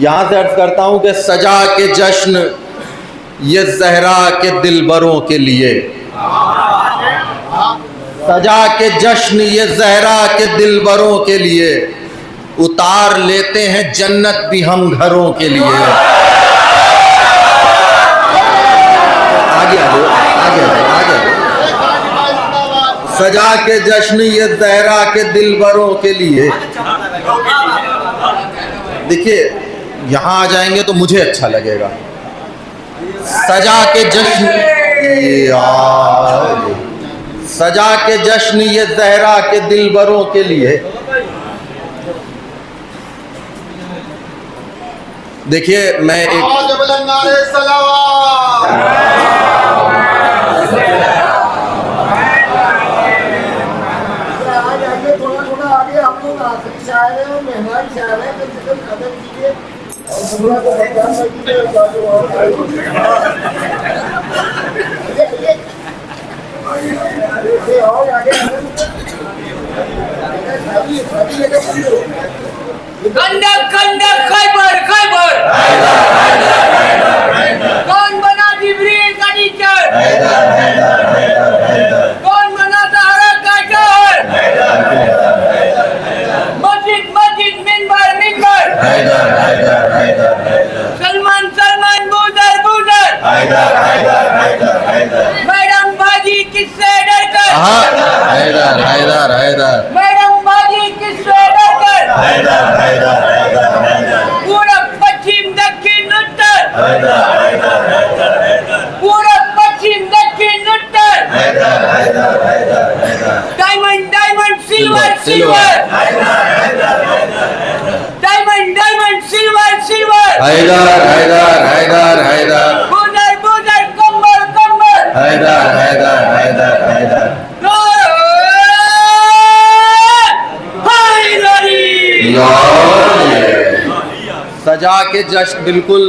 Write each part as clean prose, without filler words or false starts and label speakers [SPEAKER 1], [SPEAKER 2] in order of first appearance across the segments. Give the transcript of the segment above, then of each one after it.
[SPEAKER 1] यहाँ से अर्ज करता हूँ कि सजा के जश्न ये ज़हरा के दिलबरों के लिए, सजा के जश्न ये ज़हरा के दिलबरों के लिए, उतार लेते हैं जन्नत भी हम घरों के लिए। आगे आगे आगे आगे। सजा के जश्न ये ज़हरा के दिलबरों के लिए। देखिए यहाँ आ जाएंगे तो मुझे अच्छा लगेगा। सजा के जश्न सजा के जश्न ये ज़हरा के दिलबरों के लिए। देखिए मैं एक
[SPEAKER 2] खैबर खैबर कौन बना जिब्रील का टीचर, कौन बना सहारा का शहर, मस्जिद मस्जिद मिंबर मिंबर, सलमान सलमान बूजर बूजर, मैडम भाजी किससे डरकर,
[SPEAKER 1] हैदर हैदर हैदर,
[SPEAKER 2] मैडम भाजी किससे डरकर, पूरब पश्चिम दक्षिण उत्तर, पूरब पश्चिम दक्षिण उत्तर, diamond diamond silver silver, diamond diamond silver silver,
[SPEAKER 1] Haidar Haidar Haidar Haidar,
[SPEAKER 2] बूजर बूजर कंबल कंबल,
[SPEAKER 1] हैदर हैदर हैदर हैदर। सजा के जश्न बिल्कुल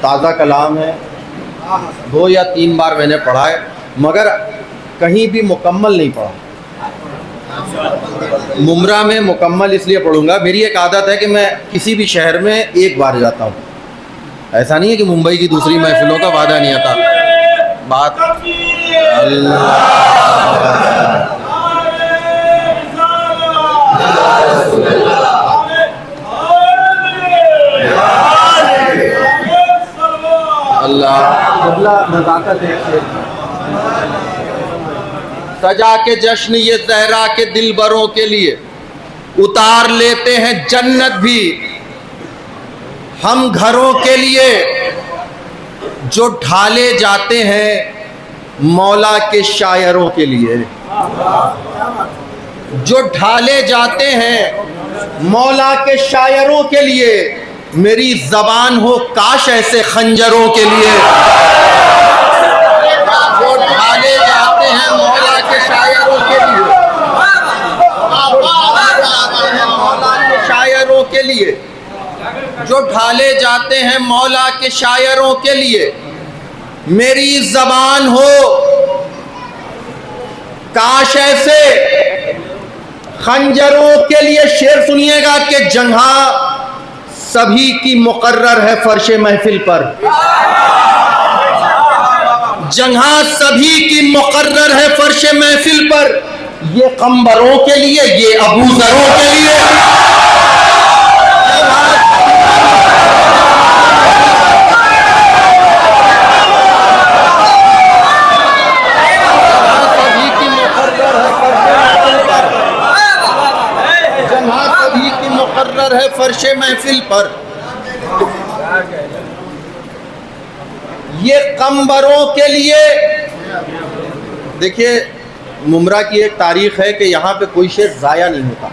[SPEAKER 1] ताज़ा कलाम है, 2 या 3 बार मैंने पढ़ा है, मगर कहीं भी मुकम्मल नहीं पढ़ा। मुमरा में मुकम्मल इसलिए पढ़ूंगा, मेरी एक आदत है कि मैं किसी भी शहर में एक बार जाता हूँ। ऐसा नहीं है कि मुंबई की दूसरी महफिलों का वादा नहीं आता। बात सजा के जश्न ये ज़हरा के दिलबरों के लिए, उतार लेते हैं जन्नत भी हम घरों के लिए, जो ढाले जाते हैं मौला के शायरों के लिए, जो ढाले जाते हैं मौला के शायरों के लिए। मेरी ज़बान हो काश ऐसे खंजरों के लिए, जो ढाले जाते हैं मौला के शायरों के लिए, मौला के शायरों के लिए, जो ढाले जाते हैं मौला के शायरों के लिए। मेरी ज़बान हो काश ऐसे खंजरों के लिए। शेर सुनिएगा कि जंघा सभी की मुकर्रर है फर्शे महफिल पर, जंघा सभी की मुकर्रर है फर्शे महफिल पर। ये कम्बरों के लिए, ये अबूजरों के लिए, सभी की मुकर्रर है फर्शे महफिल पर, जंघा सभी की मुकर्रर है फर्शे महफिल पर। ये कम्बरों के लिए। देखिए मुमरा की एक तारीख है कि यहाँ पे कोई शेर ज़ाया नहीं होता।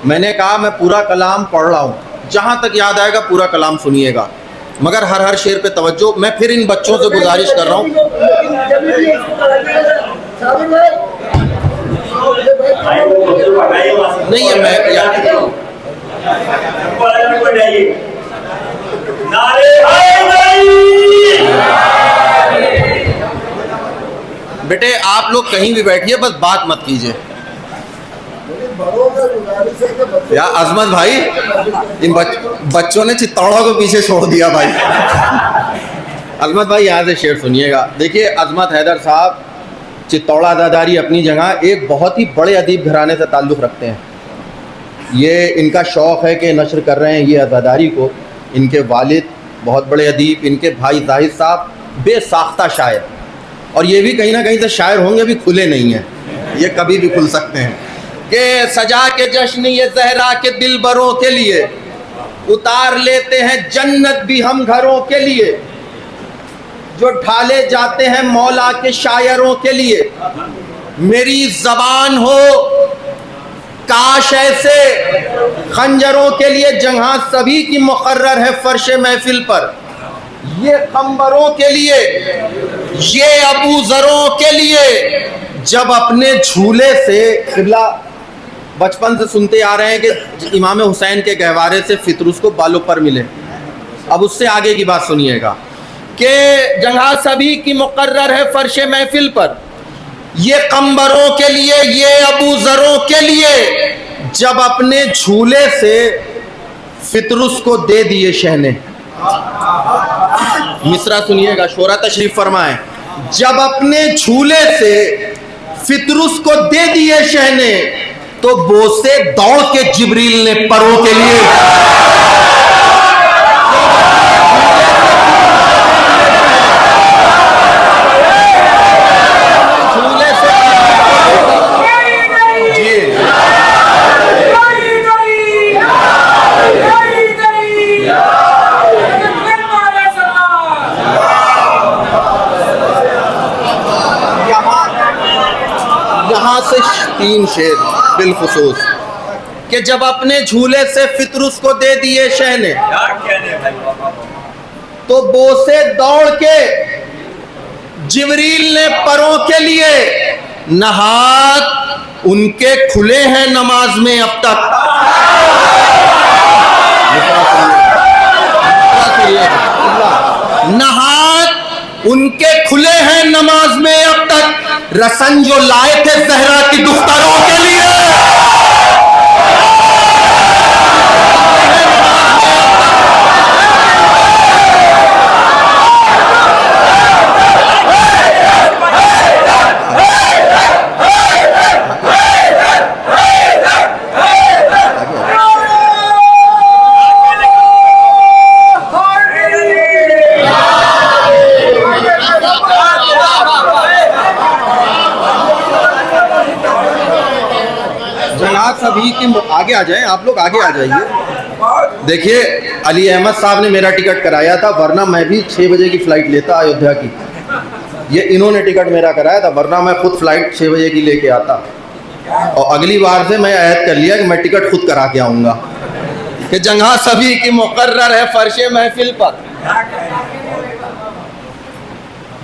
[SPEAKER 1] मैंने कहा मैं पूरा कलाम पढ़ रहा हूँ, जहाँ तक याद आएगा पूरा कलाम सुनिएगा, मगर हर शेर पे तवज्जो। मैं फिर इन बच्चों से गुजारिश कर रहा हूँ, नहीं है मैं बेटे आप लोग कहीं भी बैठिए, बस बात मत कीजिए।
[SPEAKER 3] बड़ों में गुजारिश है कि
[SPEAKER 1] यार अजमत भाई, इन बच्चों ने चित्तौड़ों को पीछे छोड़ दिया भाई। अजमत भाई यहाँ से शेर सुनिएगा। देखिए अजमत हैदर साहब चित्तौड़ा अदादारी अपनी जगह एक बहुत ही बड़े अदीब घराने से ताल्लुक़ रखते हैं। ये इनका शौक़ है कि नशर कर रहे हैं ये अदादारी को। इनके वालिद बहुत बड़े अदीब, इनके भाई जाहिद साहब बेसाख्ता शायर, और ये भी कहीं ना कहीं से शायर होंगे, भी खुले नहीं हैं, ये कभी भी खुल सकते हैं। कि सजा के जश्न ये ज़हरा के दिलबरों के लिए, उतार लेते हैं जन्नत भी हम घरों के लिए, जो ढाले जाते हैं मौला के शायरों के लिए। मेरी ज़बान हो काश ऐसे खंजरों के लिए, जहाँ सभी की मुकर्रर है फर्श महफिल पर। ये खंबरों के लिए, ये अबू ज़रों के लिए, जब अपने झूले से, क़िबला बचपन से सुनते आ रहे हैं कि इमाम हुसैन के गहवारे से फित्र उसको बालों पर मिले। अब उससे आगे की बात सुनिएगा कि जहाँ सभी की मुकर्रर है फर्श महफिल पर, ये कम्बरों के लिए, ये अबू ज़रों के लिए, जब अपने झूले से फितरुस को दे दिए शहने। मिसरा सुनिएगा, शोरा तशरीफ फरमाए। जब अपने झूले से फितरुस को दे दिए शहने, तो बोसे दौड़ के जिब्रील ने परों के लिए। यहाँ से 3 शेर बिलखुसूस कि जब अपने झूले से फितरुस को दे दिए शहने, तो बोसे दौड़ के जिब्रील ने परों के लिए। नहात उनके खुले हैं नमाज में अब तक। नहात उनके खुले हैं नमाज में अब तक, रसन जो लाए थे ज़हरा की दुख्तारों के लिए। सभी के आगे आ जाएं, आप लोग आगे आ जाइए। देखिए अली अहमद साहब ने मेरा टिकट कराया था, वरना मैं भी 6 बजे की फ़्लाइट लेता अयोध्या की। ये इन्होंने टिकट मेरा कराया था, वरना मैं खुद फ़्लाइट 6 बजे की लेके आता। और अगली बार से मैं ऐद कर लिया कि मैं टिकट खुद करा के आऊँगा। कि जगह सभी की मुकर्रर है फर्श महफिल पर,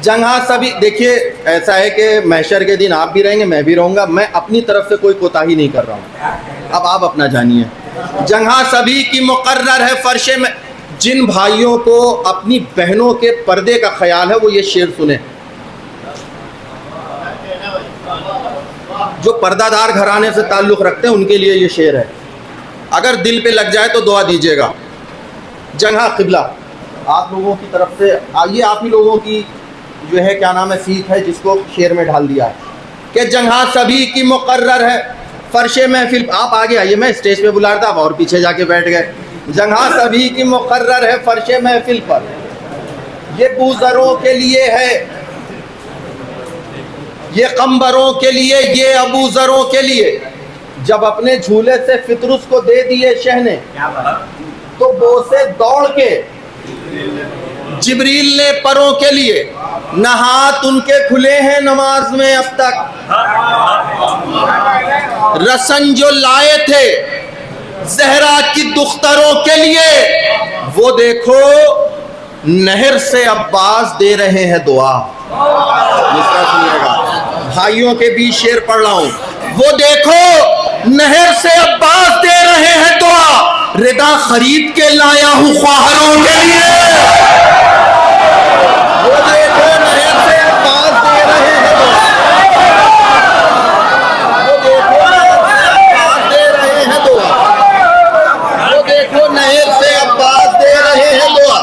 [SPEAKER 1] जगह सभी। देखिए ऐसा है कि महशर के दिन आप भी रहेंगे, मैं भी रहूँगा, मैं अपनी तरफ से कोई कोताही नहीं कर रहा हूँ, अब आप अपना जानिए। जगह सभी की मुकर्रर है फर्श में। जिन भाइयों को अपनी बहनों के पर्दे का ख्याल है वो ये शेर सुने। जो पर्दादार घराने से ताल्लुक़ रखते हैं उनके लिए ये शेर है, अगर दिल पे लग जाए तो दुआ दीजिएगा। जगह क़िबला आप लोगों की तरफ से, आइए आप ही लोगों की जो है क्या नाम है सीख है, जिसको शेर में ढाल दिया है कि जगह सभी की मुकर्रर है फर्श महफिल। आप आगे आइए, मैं स्टेज पे बुला रहा था, आप और पीछे जाके बैठ गए। जगह सभी की मुकर्रर है फर्श महफिल पर, ये बूज़रों के लिए है, ये कम्बरों के लिए, ये अबू ज़रों के लिए। जब अपने झूले से फितरुस को दे दिए शहने, तो बोसे दौड़ के जिब्रील ने परों के लिए। नहात उनके खुले हैं नमाज में अब तक, रसन जो लाए थे ज़हरा की दुख्तरों के लिए, वो देखो नहर से अब्बास दे रहे हैं दुआ। सुनिएगा भाइयों के बीच शेर पढ़ रहा हूँ। वो देखो नहर से अब्बास दे रहे हैं दुआ, रिदा खरीद के लाया हूँ ख्वाहरों के लिए। वो देखो नहर से अब्बास दे रहे हैं दुआ, वो देखो नहर से अब्बास दे रहे हैं दुआ, देखो नहर से अब्बास दे रहे हैं दुआ।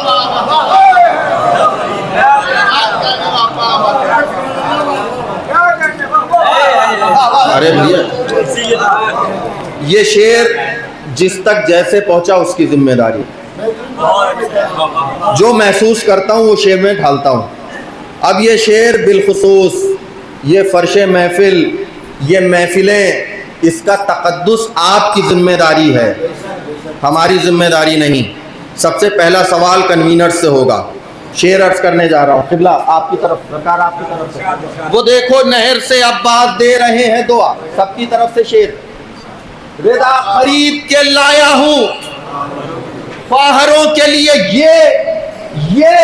[SPEAKER 1] अरे भैया, ये शेर जिस तक जैसे पहुंचा उसकी जिम्मेदारी, जो महसूस करता हूँ वो शेर में ढालता हूँ। अब ये शेर बिलखुसूस ये फर्श महफिल, ये महफिलें, इसका तक़द्दुस आपकी जिम्मेदारी है, हमारी जिम्मेदारी नहीं। सबसे पहला सवाल कन्वीनर से होगा। शेर अर्ज करने जा रहा हूँ, किबला आपकी तरफ, सरकार आपकी तरफ से। वो देखो नहर से अब्बास दे रहे हैं दुआ, सबकी तरफ से शेर। रिदा खरीद के लाया हूँ फाहरों के लिए, ये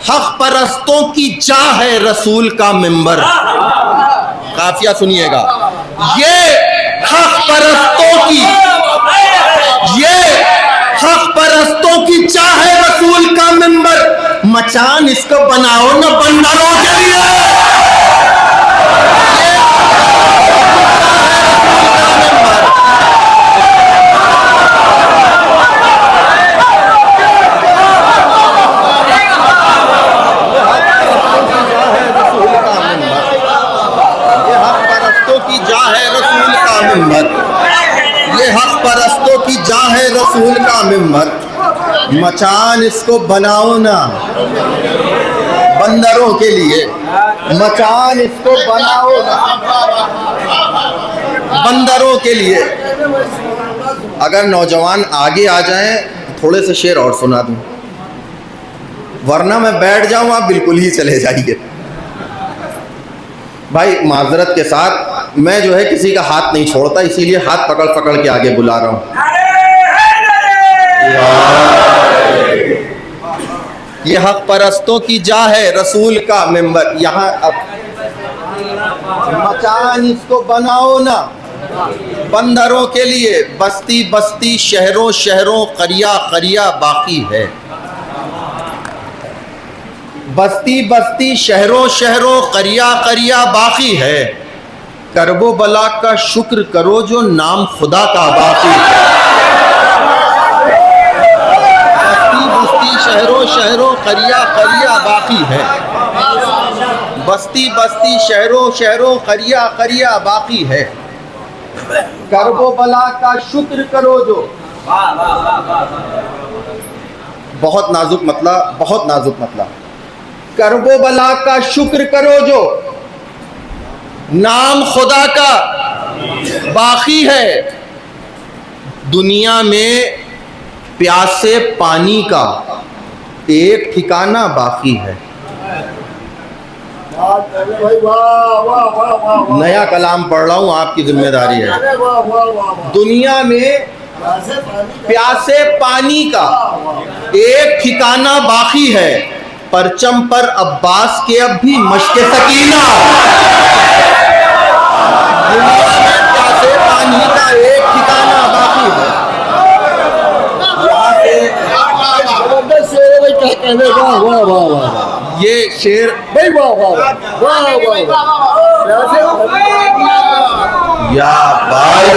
[SPEAKER 1] हक परस्तों की चाह है रसूल का मिंबर। काफिया सुनिएगा, ये हक परस्तों की, ये हक परस्तों की चाह है रसूल का मिंबर। मचान इसको बनाओ न बंदरों के लिए। ये हक परस्तों की जा है रसूल का मिंबर। मचान इसको बनाओ ना बंदरों के लिए, मचान इसको बनाओ ना बंदरों के लिए। अगर नौजवान आगे आ जाएं थोड़े से शेर और सुना दूं, वरना मैं बैठ जाऊं आप बिल्कुल ही चले जाइए। भाई माजरत के साथ मैं जो है किसी का हाथ नहीं छोड़ता, इसीलिए हाथ पकड़ पकड़ के आगे बुला रहा हूं। ये हक परस्तों की जा है रसूल का मिंबर। यहाँ अब मचान इसको बनाओ ना बंदरों के लिए। बस्ती बस्ती शहरों शहरों करिया करिया बाकी है। बस्ती बस्ती शहरों शहरों करिया करिया बाकी है। करबो बला का शुक्र करो जो नाम खुदा का बाकी है। बस्ती बस्ती शहरों शहरों करिया करिया बाकी है। बस्ती बस्ती शहरों शहरों करिया करिया बाकी है। करबो बला का शुक्र करो जो, बहुत नाजुक मतला, बहुत नाजुक मतला। करबो बला का शुक्र करो जो नाम खुदा का बाकी है। दुनिया में प्यासे पानी का एक ठिकाना बाकी है। नया कलाम पढ़ रहा हूं, आपकी जिम्मेदारी है। दुनिया में प्यासे पानी का एक ठिकाना बाकी है। परचम पर अब्बास के अब भी मश्के सकीना। दुनिया में प्यासे पानी का एक ठिकाना बाकी है। ये शेर भाई वाह वाह वाह या भाई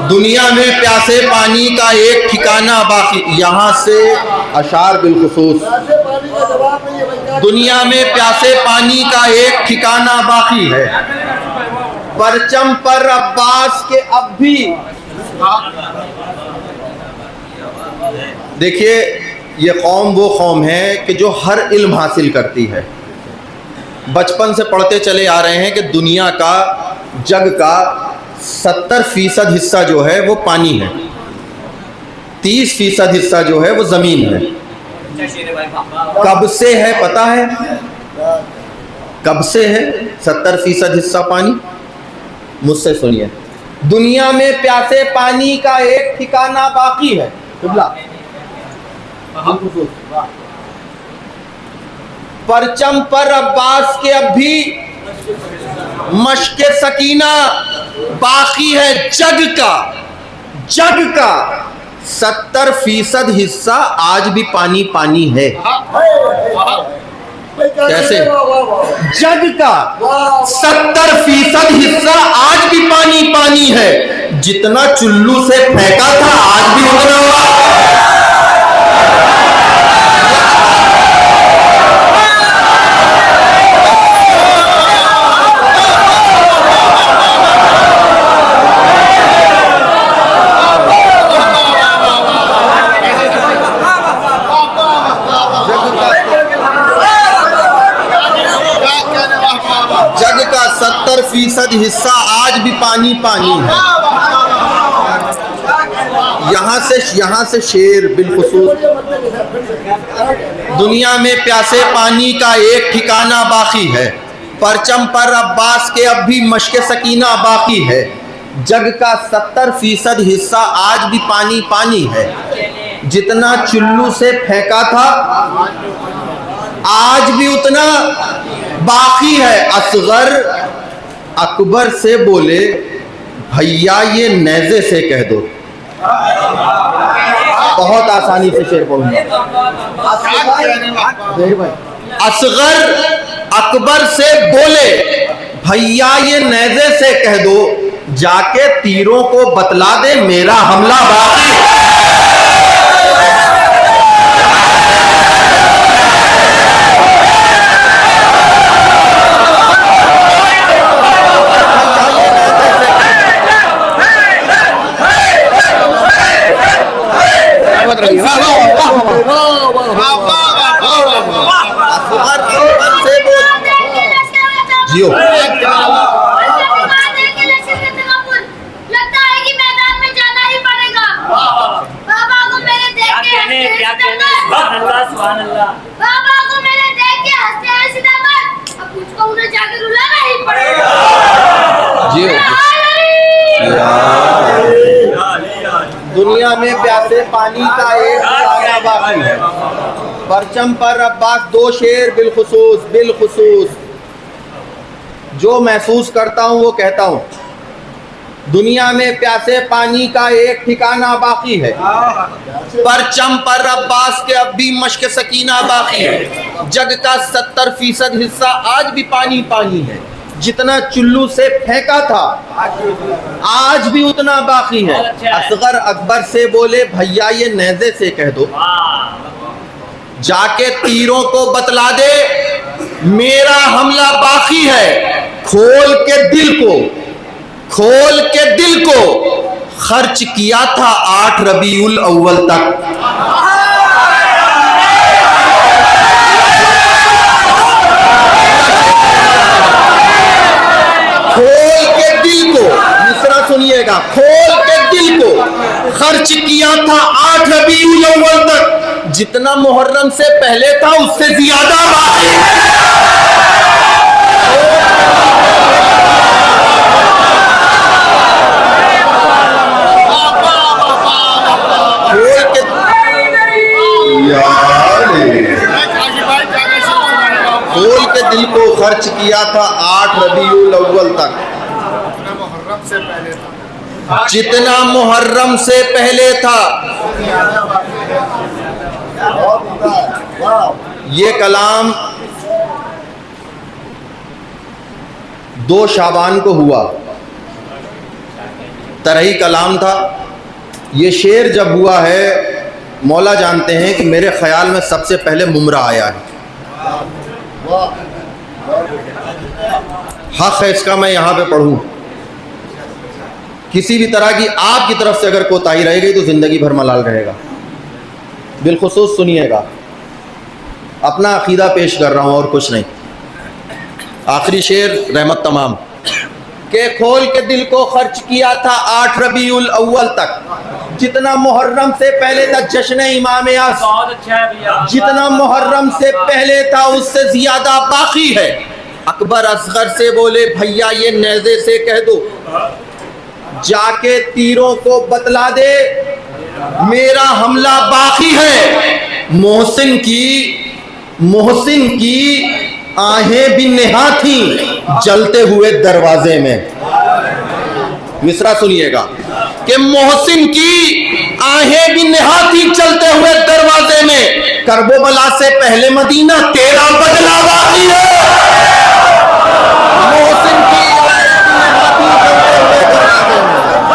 [SPEAKER 1] दुनिया में प्यासे पानी का एक ठिकाना बाकी। यहाँ से अशार बिलखुसूस। दुनिया में प्यासे पानी का एक ठिकाना बाकी है। परचम पर अब्बास के अब भी। देखिए ये कौम वो कौम है कि जो हर इल्म हासिल करती है। बचपन से पढ़ते चले आ रहे हैं कि दुनिया का, जग का 70% हिस्सा जो है वो पानी है, 30% हिस्सा जो है वो ज़मीन है। कब से है पता है? कब से है 70% हिस्सा पानी? मुझसे सुनिए। दुनिया में प्यासे पानी का एक ठिकाना बाकी है। परचम पर अब्बास के अब भी मशके सकीना बाकी है। जग का 70% हिस्सा आज भी पानी पानी है। कैसे? जग का 70% हिस्सा आज भी पानी पानी है। जितना चुल्लू से फेंका था आज भी उतना हुआ। जग का 70% हिस्सा आज भी पानी पानी है। यहाँ से शेर बिलखुसूस, दुनिया में प्यासे पानी का एक ठिकाना बाकी है। परचम पर अब्बास के अब भी मशके सकीना बाकी है। जग का 70% हिस्सा आज भी पानी पानी है। जितना चुल्लू से फेंका था आज भी उतना बाकी है। असगर अकबर से बोले भैया ये नेज़े से कह दो। बहुत आसानी से शेर पढ़ूंगा। असगर अकबर से बोले भैया ये नेज़े से कह दो, जाके तीरों को बतला दे मेरा हमला बाकी है। जियो
[SPEAKER 3] लगता है कि मैदान में जाना ही पड़ेगा। बाबा को मेरे देख के बाबा को मेरे देख के हंसते हैं सितमगर। अब मुझको उन्हें जाकर रुलाना ही पड़ेगा।
[SPEAKER 1] जियो दुनिया में प्यासे पानी का एक ठिकाना बाकी है। परचम पर अब्बास दो शेर बिलखुसूस जो महसूस करता हूं वो कहता हूं। दुनिया में प्यासे पानी का एक ठिकाना बाकी है। परचम पर अब्बास के अब भी मशक सकीना बाकी है। जग का 70% हिस्सा आज भी पानी पानी है। जितना चुल्लू से फेंका था आज भी उतना बाकी है। असगर अकबर से बोले भैया ये नेज़े से कह दो, जाके तीरों को बतला दे मेरा हमला बाकी है। खोल के दिल को खर्च किया था 8 रबीउल अव्वल तक। खोल के दिल को, दूसरा सुनिएगा, खोल के दिल को खर्च किया था 8 रबीउल अव्वल तक। जितना मुहर्रम से पहले था उससे ज्यादा बाकी है। खोल के दिल को खर्च किया था 8 रबीउल अव्वल तक। जितना मुहर्रम से पहले था। ये कलाम 2 शाबान को हुआ। तरही कलाम था। ये शेर जब हुआ है मौला जानते हैं कि मेरे ख्याल में सबसे पहले मुमरा आया है। हक है इसका मैं यहाँ पे पढ़ूँ। किसी भी तरह की आपकी तरफ से अगर कोताही रहेगी तो ज़िंदगी भर मलाल रहेगा। बिलखुसूस सुनिएगा, अपना अकीदा पेश कर रहा हूँ और कुछ नहीं। आखिरी शेर रहमत तमाम के खोल के दिल को खर्च किया था 8 रबीउल अव्वल तक। जितना मुहर्रम से पहले था जश्न इमाम आस, जितना मुहर्रम से पहले था उससे ज्यादा बाकी है। अकबर असगर से बोले भैया ये नेज़े से कह दो, जाके तीरों को बतला दे मेरा हमला बाकी है। मोहसिन की आहें भी नेहा थी जलते हुए दरवाजे में। मिसरा सुनिएगा कि मोहसिन की आहें भी नेहा थी चलते हुए दरवाजे में, करबो बला से पहले मदीना तेरा बदला बाकी है। मोहसिन की आहें भी नेहा थी चलते हुए दरवाजे में।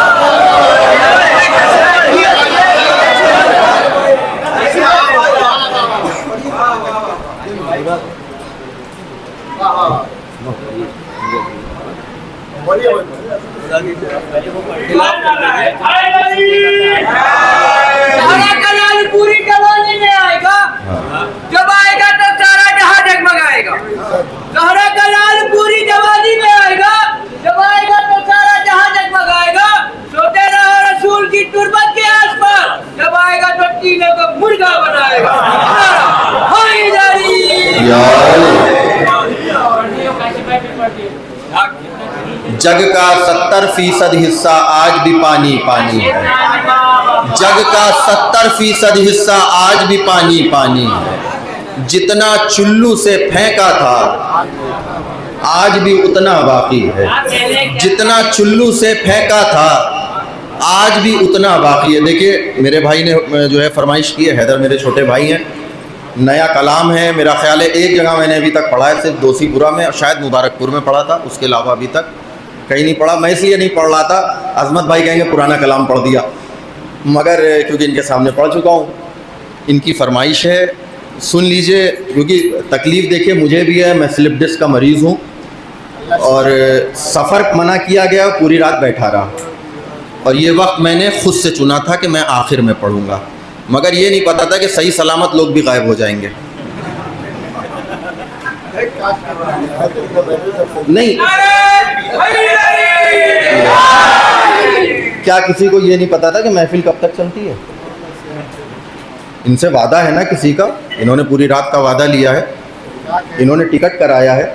[SPEAKER 2] सारा कलाल पूरी जवानी में आएगा, जब आएगा तो सारा जहां जगमगाएगा। सारा कलाल पूरी जवानी में आएगा, जब आएगा तो सारा जहां जगमगाएगा। सोते रहो रसूल की तुरबत के आसपास, जब आएगा तो तीनों को मुर्गा बनाएगा।
[SPEAKER 1] जग का 70% हिस्सा आज भी पानी पानी है। जग का 70% हिस्सा आज भी पानी पानी है। जितना चुल्लू से फेंका था आज भी उतना बाकी है। जितना चुल्लू से फेंका था आज भी उतना बाकी है। देखिए मेरे भाई ने जो है फरमाइश की है, हैदर मेरे छोटे भाई हैं, नया कलाम है। मेरा ख्याल है एक जगह मैंने अभी तक पढ़ा है, सिर्फ दोसीपुरा में और शायद मुबारकपुर में पढ़ा था, उसके अलावा अभी तक कहीं नहीं पढ़ा। मैं इसलिए नहीं पढ़ रहा था, अजमत भाई कहेंगे पुराना कलाम पढ़ दिया, मगर क्योंकि इनके सामने पढ़ चुका हूँ। इनकी फरमाइश है, सुन लीजिए, क्योंकि तकलीफ़ देखिए मुझे भी है, मैं स्लिप डिस्क का मरीज़ हूँ और सफ़र मना किया गया, पूरी रात बैठा रहा और ये वक्त मैंने ख़ुद से चुना था कि मैं आखिर में पढ़ूँगा, मगर ये नहीं पता था कि सही सलामत लोग भी गायब हो जाएंगे। नहीं, क्या किसी को ये नहीं पता था कि महफिल कब तक चलती है? इनसे वादा है ना किसी का, इन्होंने पूरी रात का वादा लिया है, इन्होंने टिकट कराया है,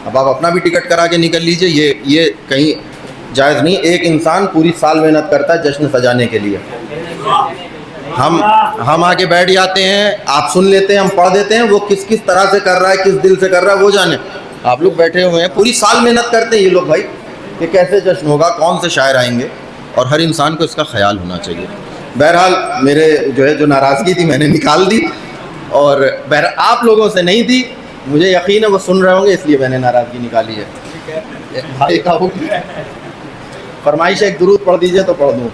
[SPEAKER 1] अब आप अपना भी टिकट करा के निकल लीजिए। ये कहीं जायज़ नहीं। एक इंसान पूरी साल मेहनत करता है जश्न सजाने के लिए, हम आके बैठ जाते हैं, आप सुन लेते हैं, हम पढ़ देते हैं, वो किस किस तरह से कर रहा है, किस दिल से कर रहा है वो जाने। आप लोग बैठे हुए हैं, पूरी साल मेहनत करते हैं ये लोग भाई कि कैसे जश्न होगा, कौन से शायर आएंगे, और हर इंसान को इसका ख्याल होना चाहिए। बहरहाल मेरे जो नाराज़गी थी मैंने निकाल दी, और आप लोगों से नहीं थी, मुझे यकीन है वो सुन रहे होंगे, इसलिए मैंने नाराज़गी निकाली है। भाई का हुक्म, फरमाइश एक दुरूद पढ़ दीजिए तो पढ़ दूँ।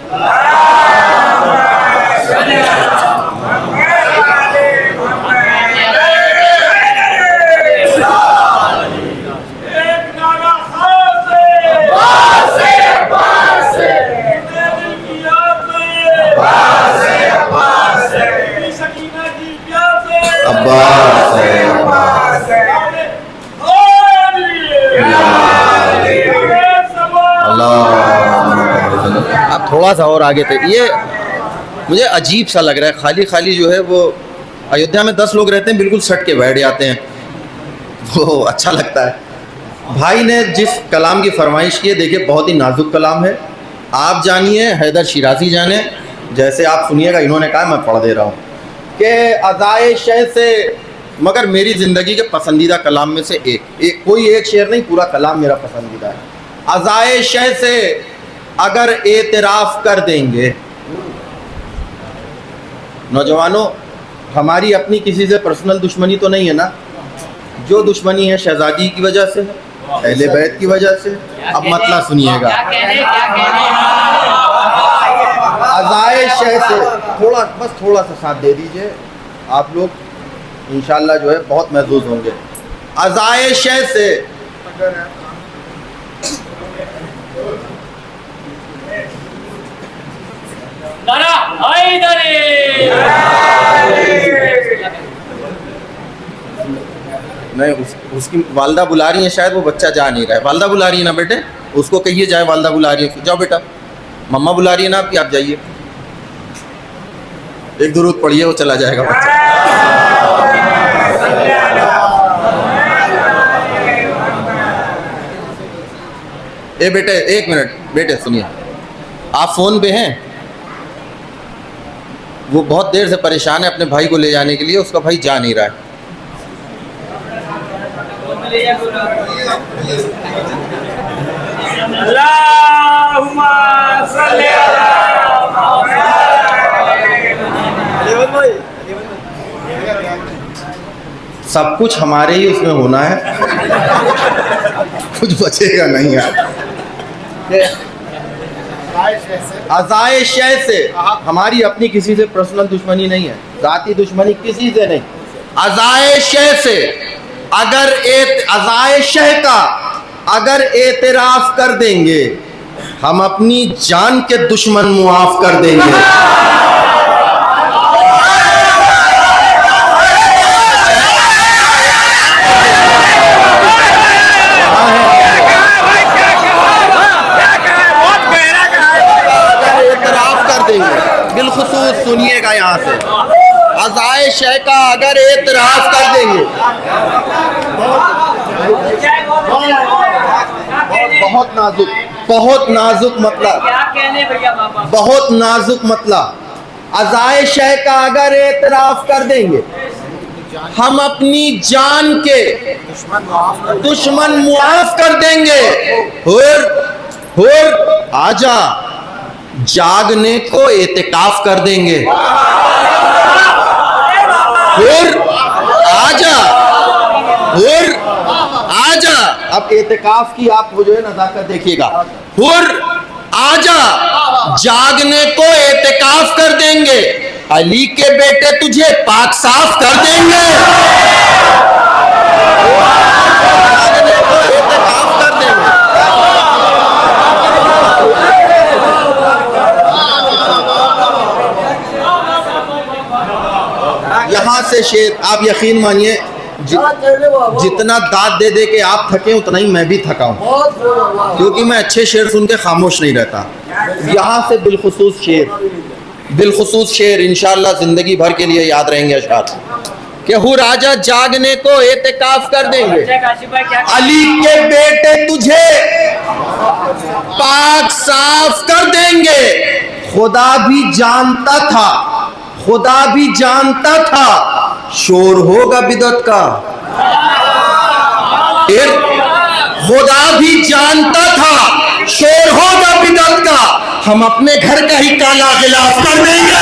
[SPEAKER 1] अब थोड़ा सा और आगे थे, ये मुझे अजीब सा लग रहा है, खाली खाली जो है वो अयोध्या में 10 लोग रहते हैं, बिल्कुल सट के बैठ जाते हैं, वो अच्छा लगता है। भाई ने जिस कलाम की फरमाइश की है, देखिए बहुत ही नाजुक कलाम है, आप जानिए, हैदर शिराजी जाने, जैसे आप सुनिएगा, इन्होंने कहा मैं पढ़ दे रहा हूँ कि अदाए शय से, मगर मेरी ज़िंदगी के पसंदीदा कलाम में से एक कोई एक शेर नहीं, पूरा कलाम मेरा पसंदीदा है। अज़ाए शय से अगर एतराफ़ कर देंगे, नौजवानों हमारी अपनी किसी से पर्सनल दुश्मनी तो नहीं है ना, जो दुश्मनी है शहजादी की वजह से, अहले बैत की वजह से। अब मतलब सुनिएगा, अज़ाए शय से थोड़ा सा साथ दे दीजिए, आप लोग इंशाल्लाह जो है बहुत महसूस होंगे। अज़ाए शय से नहीं, उसकी वालदा बुला रही है, शायद वो बच्चा जा नहीं रहा है। वालदा बुला रही है ना बेटे, उसको कहिए जाए, वालदा बुला रही है, जाओ बेटा, मम्मा बुला रही है ना आपकी, आप जाइए, एक दुरूद पढ़िए, वो चला जाएगा बच्चा। ए बेटे एक मिनट, बेटे सुनिए, आप फ़ोन पे हैं, वो बहुत देर से परेशान है अपने भाई को ले जाने के लिए, उसका भाई जा नहीं रहा है,
[SPEAKER 2] अल्लाहुम्मा सल्ली अला
[SPEAKER 1] सब कुछ हमारे ही उसमें होना है, कुछ बचेगा नहीं यार। अज़ाए शय से हमारी अपनी किसी से पर्सनल दुश्मनी नहीं है, जाती दुश्मनी किसी से नहीं। अज़ाए शय से अगर अज़ाए शय का अगर एतराफ कर देंगे, हम अपनी जान के दुश्मन मुआफ कर देंगे। बिलखुसूस सुनिएगा यहाँ से, अज़ाए शय का अगर एतराफ कर देंगे, बहुत नाजुक मतलब,
[SPEAKER 2] क्या कहने भैया बाबा,
[SPEAKER 1] बहुत नाजुक मतलब, अज़ाए शय का अगर एतराफ कर देंगे, हम अपनी जान के दुश्मन मुआफ कर देंगे। हुर आजा जागने को एतिकाफ कर देंगे। हुर आजा, हुर आजा। अब एतिकाफ की आप वो जो है नज़ाकत देखिएगा। हुर आजा जागने को एतिकाफ कर देंगे, अली के बेटे तुझे पाक साफ कर देंगे। जागने को एतिकाफ कर देंगे। यहाँ से शेर, आप यकीन मानिए जितना दाद दे दे के आप थके उतना ही मैं भी थका हूँ, क्योंकि मैं अच्छे शेर सुन के खामोश नहीं रहता। यहाँ से बिलखुसूस शेर इंशाअल्लाह ज़िंदगी भर के लिए याद रहेंगे अशआर कि हु राजा जागने को एतिकाफ कर देंगे, अली के बेटे तुझे पाक साफ कर देंगे। खुदा भी जानता था, खुदा भी जानता था शोर होगा बिदअत का। फिर खुदा भी जानता था शोर होगा बिदअत का, हम अपने घर का ही काला गिलाफ कर देंगे।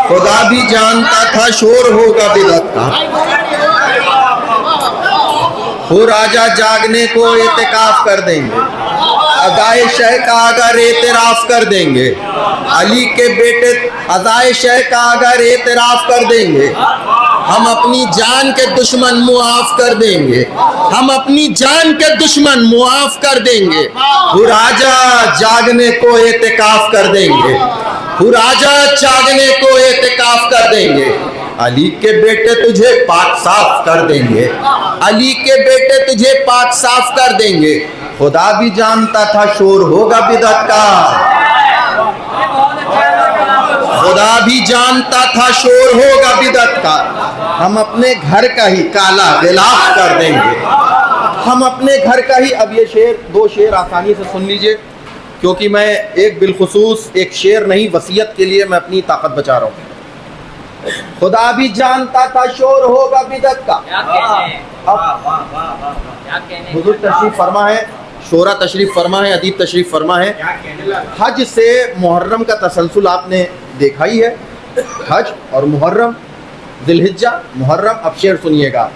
[SPEAKER 1] खुदा भी जानता था शोर होगा बिदअत का। हो राजा जागने को एतिकाफ कर देंगे, अज़ाए शय का अगर एतराफ कर देंगे, अली के बेटे अज़ाए शय का अगर एतराफ कर देंगे, हम अपनी जान के दुश्मन मुआफ कर देंगे, हम अपनी जान के दुश्मन मुआफ कर देंगे। हो राजा जागने को एतिकाफ कर देंगे, हो राजा जागने को एतिकाफ कर देंगे, अली के बेटे तुझे पाक साफ कर देंगे, अली के बेटे तुझे पाक साफ कर देंगे। खुदा भी जानता था शोर होगा बिदअत का, खुदा भी जानता था शोर होगा बिदअत का, हम अपने घर का ही काला गिलाफ कर देंगे, हम अपने घर का ही। अब ये शेर, दो शेर आसानी से सुन लीजिए, क्योंकि मैं एक बिलखुसूस एक शेर नहीं, वसीयत के लिए मैं अपनी ताकत बचा रहा हूँ। खुदा भी जानता था शोर होगा बिदअत का। हुजूर तशरीफ फरमा है, शोरा तशरीफ फरमा है, अदीब तशरीफ फरमा है। हज से मुहर्रम का तसलसल आपने देखा ही है, हज और मुहर्रम, जिलहिज्जा मुहर्रम। अब शेर सुनिएगा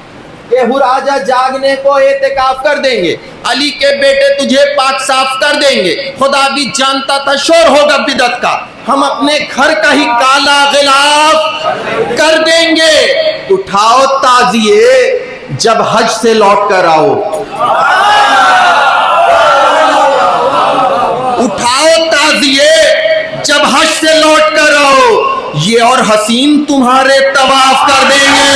[SPEAKER 1] कि हु राजा जागने को एतिकाफ कर देंगे, अली के बेटे तुझे पाक साफ कर देंगे। खुदा भी जानता था शोर होगा बिदअत का, हम अपने घर का ही काला गिलाफ कर देंगे। उठाओ ताजिए जब हज से लौट कर आओ, उठाओ ताजिए जब हज से लौट कर आओ, ये और हसीन तुम्हारे तवाफ कर देंगे।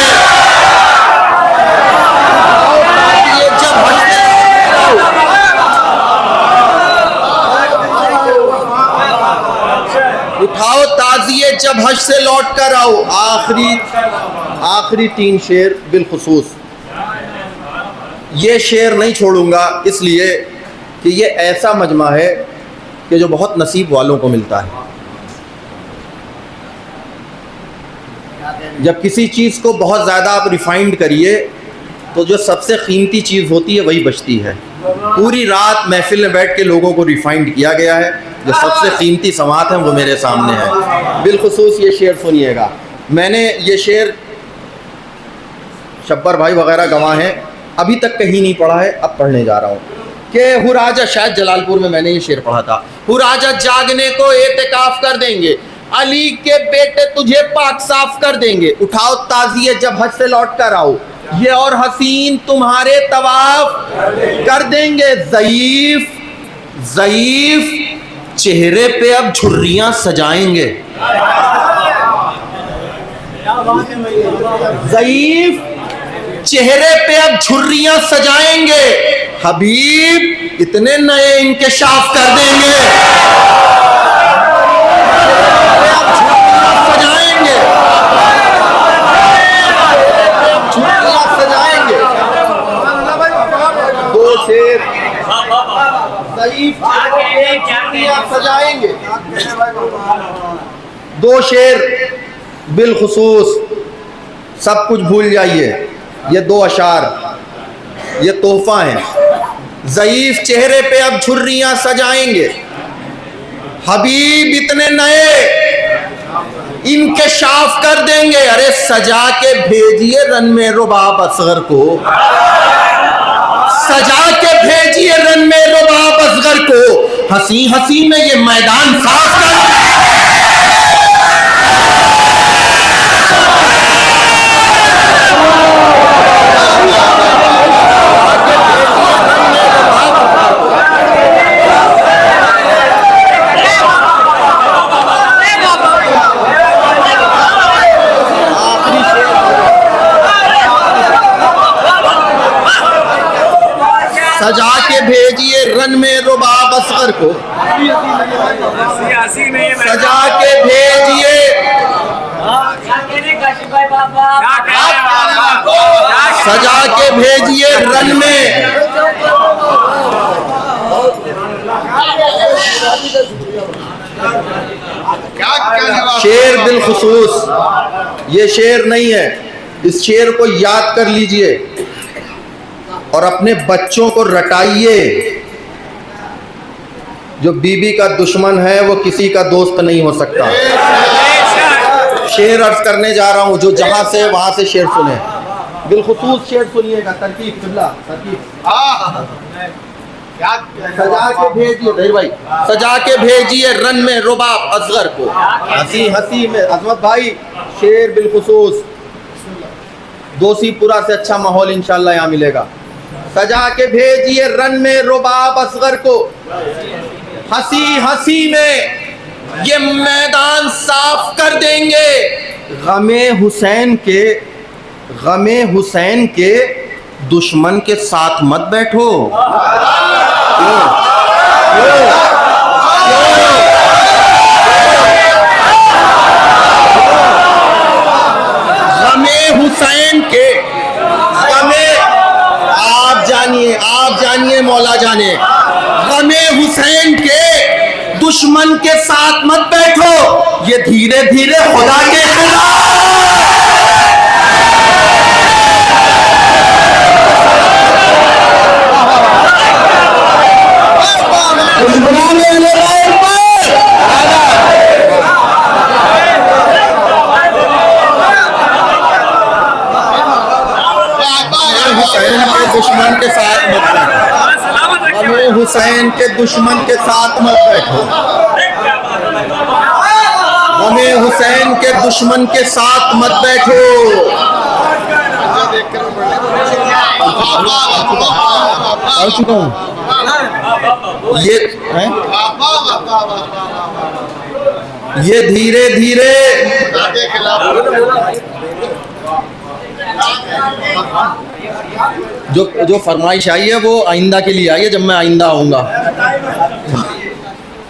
[SPEAKER 1] जब हज से लौट कर आओ। आखिरी 3 शेर बिलखुसूस, ये शेर नहीं छोड़ूंगा इसलिए कि ये ऐसा मजमा है कि जो बहुत नसीब वालों को मिलता है। जब किसी चीज़ को बहुत ज़्यादा आप रिफाइंड करिए तो जो सबसे कीमती चीज़ होती है वही बचती है। पूरी रात महफिल में बैठ के लोगों को रिफाइंड किया गया है, जो सबसे कीमती समात हैं वो मेरे सामने है। बिलखुसूस ये शेर सुनिएगा। मैंने ये शेर, शब्बर भाई वगैरह गवाह हैं, अभी तक कहीं नहीं पढ़ा है, अब पढ़ने जा रहा हूँ कि हुराजा, शायद जलालपुर में मैंने ये शेर पढ़ा था। हुराजा जागने को एतिकाफ कर देंगे, अली के बेटे तुझे पाक साफ कर देंगे, उठाओ ताजिए जब हज से लौट कर आओ, ये और हसीन तुम्हारे तवाफ कर देंगे। ज़ईफ चेहरे पे अब झुर्रियां सजाएंगे, ज़ईफ चेहरे पे अब झुर्रियां सजाएंगे, हबीब इतने नए इंकशाफ कर देंगे, सजाएंगे, झुर्रियां सजाएंगे। 2 शेर, ज़ईफ झुर्रियां सजाएंगे। 2 शेर बिलखुसूस, सब कुछ भूल जाइए, ये 2 अशार ये तोहफा है। ज़ईफ चेहरे पे अब झुर्रियां सजाएंगे, हबीब इतने नए इंकशाफ कर देंगे। अरे सजा के भेजिए रन में रुबाब असगर को, सजा के भेजिए रन में रुबाब असगर को, हंसी हंसी में ये मैदान साफ कर। सजा के भेजिए रन में रुबाब असगर को, सजा के भेजिए, सजा के भेजिए रन में। शेर बिलखुसूस, ये शेर नहीं है, इस शेर को याद कर लीजिए और अपने बच्चों को रटाइए। जो बीबी का दुश्मन है वो किसी का दोस्त नहीं हो सकता। शेर अर्ज करने जा रहा हूं, जो जहां से वहां से शेर सुने, बिलखुसूस शेर सुनिएगा। तरकीब किबला, तरकीब। सजा के भेजिए धैर भाई, सजा के भेजिए रन में रुबाब असगर को, हंसी हंसी में। अजमत भाई शेर बिलखुसूस, दोषीपुरा से अच्छा माहौल इंशाल्लाह यहाँ मिलेगा। सजा के भेजिए रन में रुबाब असगर को, हंसी हंसी में ये मैदान साफ कर देंगे। गमे हुसैन के दुश्मन के साथ मत बैठो। गमे हुसैन के, आप जानिए मौला जाने, गमे हुसैन के दुश्मन के साथ मत बैठो, ये धीरे धीरे खुदा के दुश्मन के साथ मत बैठो, हमें हुसैन के दुश्मन के साथ मत बैठो, हमें हुसैन के दुश्मन के साथ मत बैठो। आ चुका हूँ ये धीरे धीरे जो फरमाइश आई है वो आइंदा के लिए आई है, जब मैं आइंदा आऊंगा।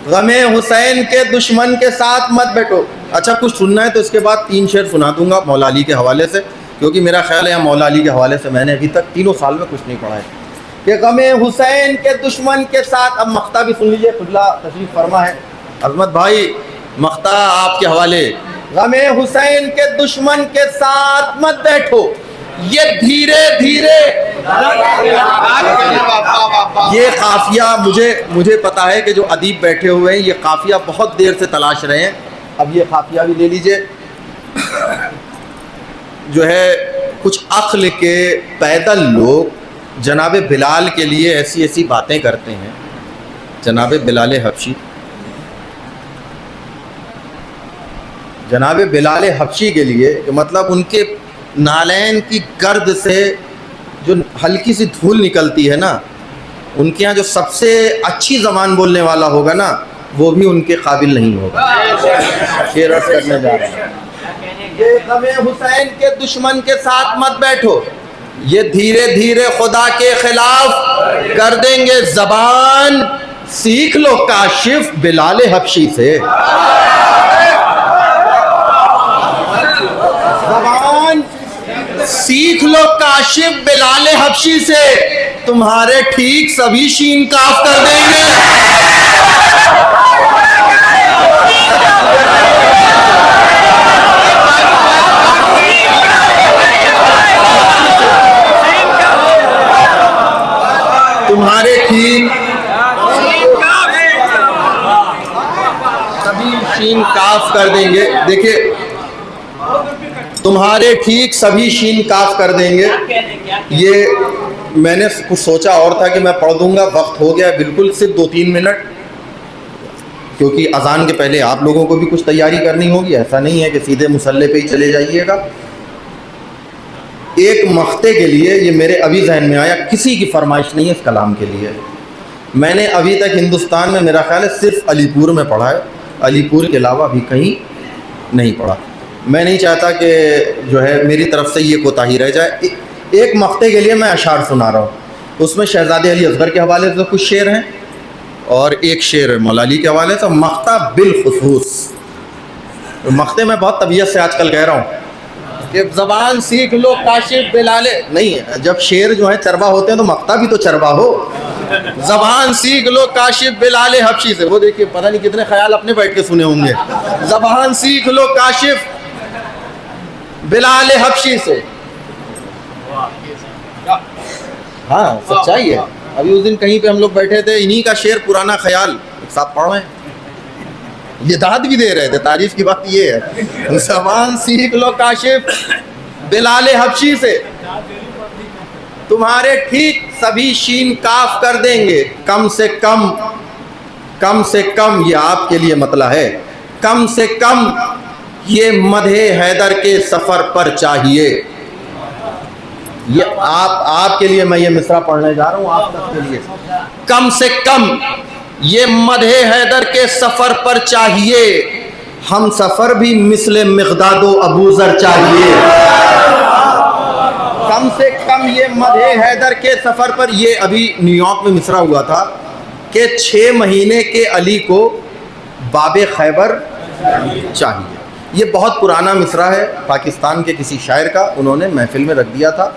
[SPEAKER 1] गमे हुसैन के दुश्मन के साथ मत बैठो, अच्छा कुछ सुनना है तो इसके बाद 3 शेर सुना दूंगा मौला अली के हवाले से, क्योंकि मेरा ख्याल है यहाँ मौला अली के हवाले से मैंने अभी तक 3 साल में कुछ नहीं पढ़ा है। कि गमे हुसैन के दुश्मन के साथ, अब मख्ता भी सुन लीजिए, खुदला तशरीफ फरमा है अजमत भाई, मख्ता आपके हवाले। गमे हुसैन के दुश्मन के साथ मत बैठो, ये धीरे धीरे, ये काफिया मुझे पता है कि जो अदीब बैठे हुए हैं ये काफिया बहुत देर से तलाश रहे हैं। अब ये काफिया भी ले लीजिए। जो है कुछ अक्ल के पैदल लोग जनाब बिलाल के लिए ऐसी ऐसी बातें करते हैं। जनाब बिलाल हबशी, जनाब बिलाल हबशी के लिए मतलब उनके नालैन की गर्द से जो हल्की सी धूल निकलती है ना, उनके यहाँ जो सबसे अच्छी ज़बान बोलने वाला होगा ना, वो भी उनके काबिल नहीं होगा। शेर अर्ज़ करने जा रहे हैं, ये गमे हुसैन के दुश्मन के साथ मत बैठो, ये धीरे धीरे खुदा के खिलाफ कर देंगे ज़बान, सीख लो काशिफ बिलाल हबशी से। ज़बान सीख लो काशिफ बिलाल हबशी से, तुम्हारे ठीक सभी शीन काफ कर देंगे। तुम्हारे ठीक सभी शीन काफ कर देंगे। देखिए तुम्हारे ठीक सभी शीन काफ कर देंगे। ये मैंने कुछ सोचा और था कि मैं पढ़ दूंगा, वक्त हो गया बिल्कुल, सिर्फ 2-3 मिनट, क्योंकि अजान के पहले आप लोगों को भी कुछ तैयारी करनी होगी। ऐसा नहीं है कि सीधे मुसल्ले पे ही चले जाइएगा। एक मख्ते के लिए, ये मेरे अभी जहन में आया, किसी की फरमाइश नहीं है इस कलाम के लिए। मैंने अभी तक हिंदुस्तान में मेरा ख्याल है सिर्फ अलीपुर में पढ़ा है, अलीपुर के अलावा भी कहीं नहीं पढ़ा। मैं नहीं चाहता कि जो है मेरी तरफ से ये कोताही रह जाए। एक मख्ते के लिए मैं अशार सुना रहा हूँ, उसमें शहजादे अली असगर के हवाले से कुछ शेर हैं और एक शेर मौला अली के हवाले से। मख्ता बिलखुसूस, मख्ते में बहुत तबीयत से आजकल कह रहा हूँ कि ज़बान सीख लो काशिफ बिलाले, नहीं, जब शेर जो है चरबा होते हैं तो मख्ता भी तो चरबा हो। ज़बान सीख लो काशिफ बिलाले हबशी से, वो देखिए पता नहीं कितने ख्याल अपने बैठ के सुने होंगे। ज़बान सीख लो काशिफ बिलाले हबशी से। हाँ सच्चाई है। अभी उस दिन कहीं पे हम लोग बैठे थे, इन्हीं का शेर पुराना ख्याल साथ पढ़ रहे हैं, ये दाद भी दे रहे थे। तारीफ की बात ये है, ज़बान सीख लो काशिफ बिलाले हबशी से, तुम्हारे ठीक सभी शीन काफ कर देंगे। कम से कम ये आपके लिए मतला है, कम से कम ये मदहे हैदर के सफ़र पर चाहिए। ये आपके लिए मैं ये मिसरा पढ़ने जा रहा हूँ, आप तक के लिए। कम से कम ये मदहे हैदर के सफ़र पर चाहिए, हम सफ़र भी मिसले मिक़दादो अबूज़र चाहिए। कम से कम ये मदहे हैदर के सफ़र पर। ये अभी न्यूयॉर्क में मिसरा हुआ था कि 6 महीने के अली को बाबे खैबर चाहिए। ये बहुत पुराना मिसरा है, पाकिस्तान के किसी शायर का, उन्होंने महफिल में रख दिया था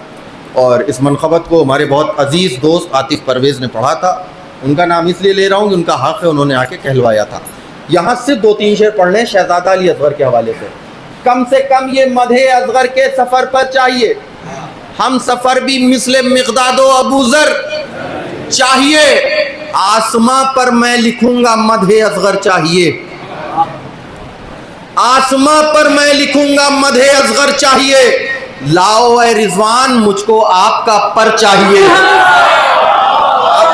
[SPEAKER 1] और इस मनक़बत को हमारे बहुत अजीज़ दोस्त आतिफ़ परवेज़ ने पढ़ा था। उनका नाम इसलिए ले रहा हूँ कि उनका हक़ है, उन्होंने आके कहलवाया था। यहाँ से 2-3 शेर पढ़ने हैं शहज़ादा अली असगर के हवाले से कम ये मदहे असगर के सफ़र पर चाहिए, हम सफ़र भी मिसले मिक़दादो अबूज़र चाहिए। आसमां पर मैं लिखूंगा मदहे असगर चाहिए, आसमां पर मैं लिखूंगा मदहे असगर चाहिए। लाओ ए रिजवान मुझको आपका पर चाहिए। अब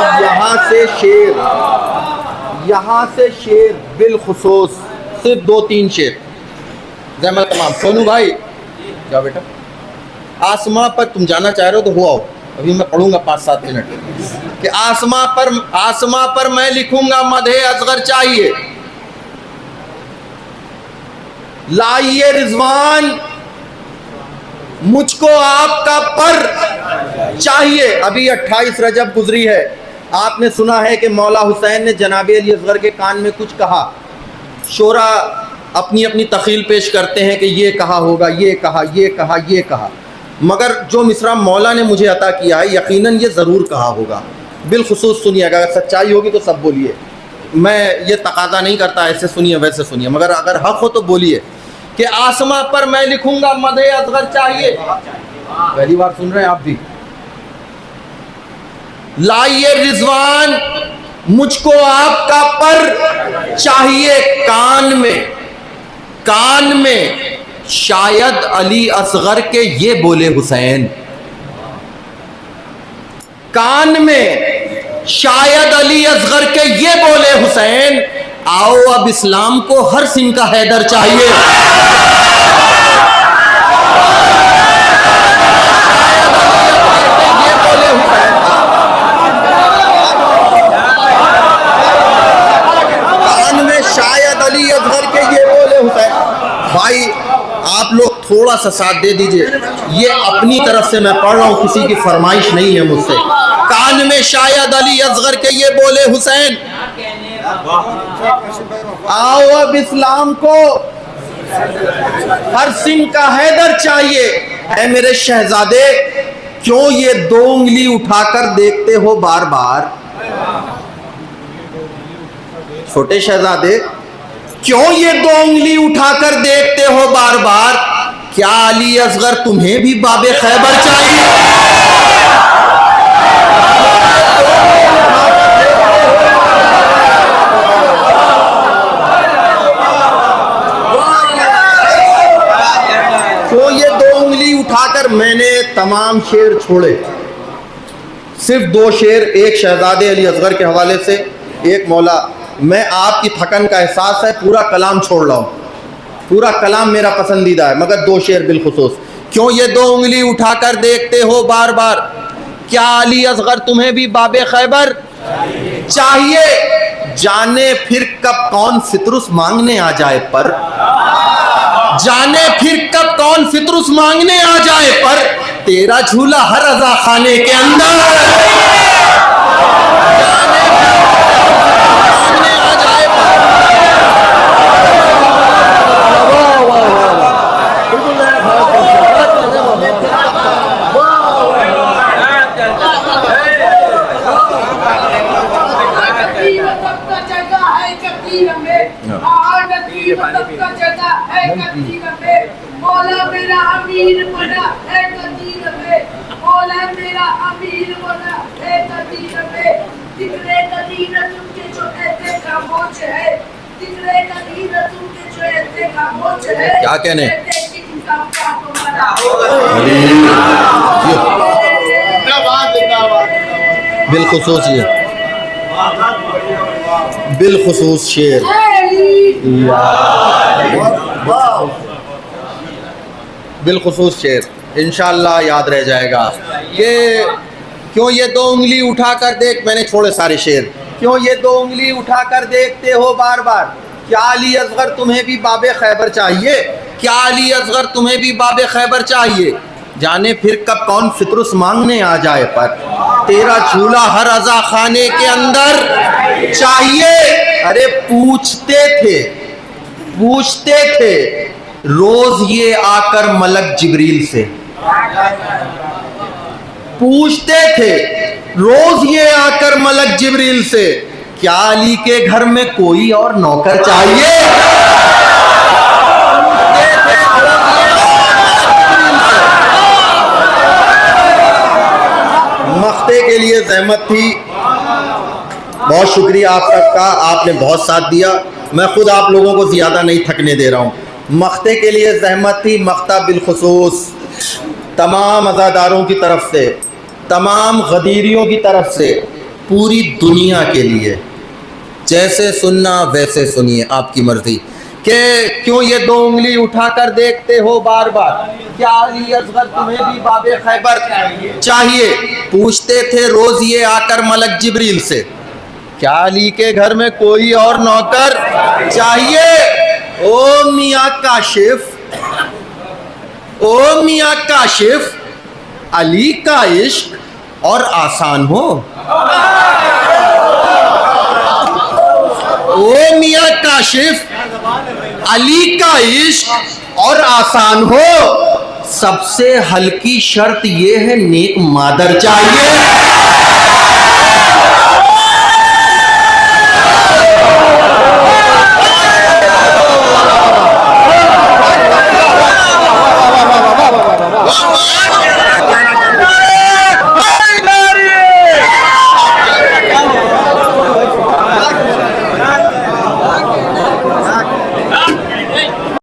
[SPEAKER 1] यहाँ से शेर बिलखुसूस सिर्फ 2-3 शेर। जैमल तमाम सोनू भाई जाओ बेटा, आसमां पर तुम जाना चाह रहे हो तो हो आओ, अभी मैं पढ़ूंगा 5-7 मिनट कि आसमां पर मैं लिखूंगा मदहे असगर चाहिए। लाइए रिजवान मुझको आपका पर चाहिए। अभी 28 रजब गुजरी है, आपने सुना है कि मौला हुसैन ने जनाब अली असगर के कान में कुछ कहा। शोरा अपनी अपनी तख़ील पेश करते हैं कि ये कहा होगा, ये कहा, ये कहा, ये कहा, मगर जो मिसरा मौला ने मुझे अता किया है यकीनन ये ज़रूर कहा होगा। बिलखुसूस सुनिएगा, अगर सच्चाई होगी तो सब बोलिए, मैं ये तकाजा नहीं करता ऐसे सुनिए वैसे सुनिए, मगर अगर हक़ हो तो बोलिए कि आसमां पर मैं लिखूंगा मदे असगर चाहिए। पहली बार सुन रहे हैं आप भी। लाइए रिजवान मुझको आपका पर चाहिए कान में, कान में शायद अली असगर के ये बोले हुसैन, कान में शायद अली असगर के ये बोले हुसैन, आओ अब इस्लाम को हर सिंह का हैदर चाहिए। ये बोले हुसैन, कान में शायद अली असगर के ये बोले हुसैन। भाई आप लोग थोड़ा सा साथ दे दीजिए, ये अपनी तरफ से मैं पढ़ रहा हूँ, किसी की फरमाइश नहीं है मुझसे। कान में शायद अली असगर के ये बोले हुसैन, आओ अब इस्लाम को हर सिंह का हैदर चाहिए। ऐ मेरे शहजादे क्यों ये दो उंगली उठाकर देखते हो बार बार, छोटे शहजादे क्यों ये दो उंगली उठाकर देखते हो बार बार, क्या अली असगर तुम्हें भी बाबे खैबर चाहिए। तो ये दो उंगली उठाकर मैंने तमाम शेर छोड़े, सिर्फ दो शेर, एक शहजादे अली असगर के हवाले से, एक मौला। मैं आपकी थकन का एहसास है, पूरा कलाम छोड़ रहा हूँ, पूरा कलाम मेरा पसंदीदा है, मगर दो शेर बिलखुसूस। क्यों ये दो उंगली उठाकर देखते हो बार बार, क्या अली असगर तुम्हें भी बाबे खैबर चाहिए। जाने फिर कब कौन फितरुस मांगने आ जाए पर, जाने फिर कब कौन फितरुस मांगने आ जाए पर, तेरा झूला हर रजा खाने के अंदर।
[SPEAKER 2] मौला मेरा अमीर बना है कदीर में, मौला मेरा अमीर बना है कदीर में, दिखरे कदीर तुमके जो ऐसे खामोश है, दिखरे कदीर तुमके जो ऐसे खामोश है।
[SPEAKER 1] क्या कहने बिलखुसूस ये बिलखुसूस शेर बिलखुसूस शेर इंशाअल्लाह याद रह जाएगा कि क्यों ये दो उंगली उठाकर देख, मैंने छोड़े सारे शेर। क्यों ये दो उंगली उठाकर देखते हो बार बार, क्या अली असगर तुम्हें भी बाबे खैबर चाहिए, क्या अली असगर तुम्हें भी बाबे खैबर चाहिए। जाने फिर कब कौन फितरुस मांगने आ जाए पर, तेरा झूला हर अज़ा खाने के अंदर चाहिए। अरे पूछते थे रोज ये आकर मलक जिब्रील से, पूछते थे रोज ये आकर मलक जिब्रील से, क्या अली के घर में कोई और नौकर चाहिए। मख्ते के लिए ज़हमत थी, बहुत शुक्रिया आप सबका, आपने बहुत साथ दिया। मैं खुद आप लोगों को ज़्यादा नहीं थकने दे रहा हूँ। मख्ते के लिए ज़हमत थी, मख्ता बिलखुसूस तमाम अज़ादारों की तरफ से, तमाम गदीरियों की तरफ से, पूरी दुनिया के लिए। जैसे सुनना वैसे सुनिए, आपकी मर्ज़ी। कि क्यों ये दो उंगली उठाकर देखते हो बार बार, क्या अली असगर तुम्हें भी बाबे खैबर चाहिए। पूछते थे रोज ये आकर मलक जिब्रील से, क्या अली के घर में कोई और नौकर चाहिए। ओ मियाँ काशिफ, ओ मियाँ काशिफ, अली का इश्क और आसान हो। ओ मियाँ काशिफ अली का इश्क और आसान हो, सबसे हल्की शर्त ये है नेक मादर चाहिए।